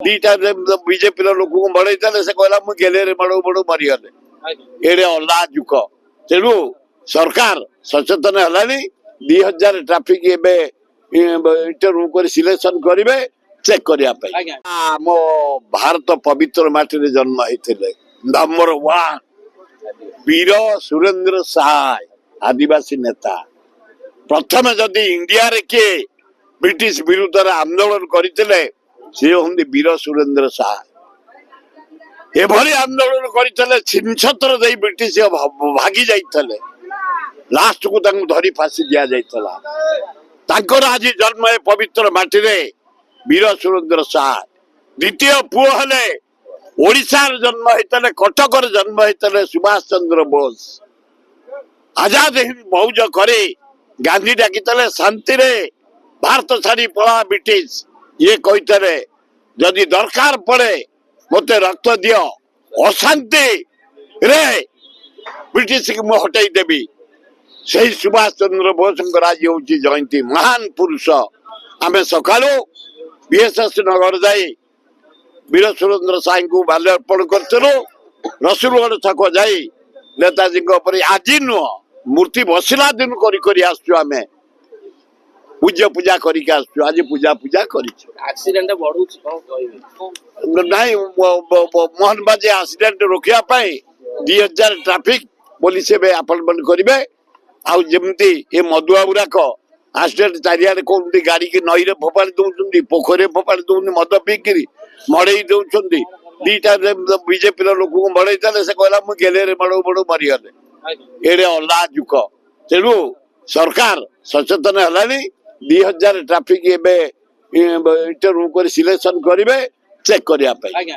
दीटा BJP लोक बढ़ई से कहला मुझे गेले बड़ू बड़ू मरीगले एडे अल्लाह जुक तेणु सरकार सचेतन है 2000 ट्राफिक इंटरव्यू कर सिलेक्शन करेंगे चेक करने मो भारत पवित्र माटी जन्म होते नंबर 1 वीर सुरेंद्र साय आदिवासी नेता प्रथम जदि इंडिया रे के ब्रिटिश विरुद्ध आंदोलन करते सी हूँ वीर सुरेंद्र साय एभली आंदोलन करते छिनछत्र दे ब्रिटिश भागी जाते लास्ट को धरी फांसी दि जाता आज जन्म है पवित्र माटी रे वीर सुरेंद्र साय द्वितीय पुओ हेले ओडिशार जन्म होते कटक जन्म होते सुभाष चंद्र बोस आजाद हिंद मौज करे गांधी डाकी शांति रे भारत छाड़ी पड़ा ब्रिटिश ये कहते जदि दरकार पड़े मत रक्त दियो अशांति रे ब्रिटिश की मुझे हटाई देवी से सुभाष चंद्र बोस आज हूँ जयंती महान पुरुष आम सका बीएसएस नगर जाई वीर सुरेंद्र साय को माल्यार्पण करूँ रसुलगढ़ छक जाई नेताजी आज नुह मूर्ति बसला दिन आम पूजा पूजा करके आज पूजा पूजा एक्सीडेंट नहीं मोहन बाजी एक्सीडेंट रोकने 2000 ट्राफिक पुलिस अपॉइंटमेंट करेंगे आमती ये मदुआ गुराक एक्सीडेंट चारिड़े कहते गाड़ी की नई रे फोपाड़ी दौरान पोखर फोपाड़ी दौरान मद पीकि मड़ई दौरान दीटा बीजेपी लोक बढ़ई से कहला मुझे गेले बड़ू बड़ू मरीगले एडे अल्लाह जुक तेणु सरकार सचेतन है 2000 ट्राफिक इंटरव्यू कर सिलेक्शन करेंगे चेक करने।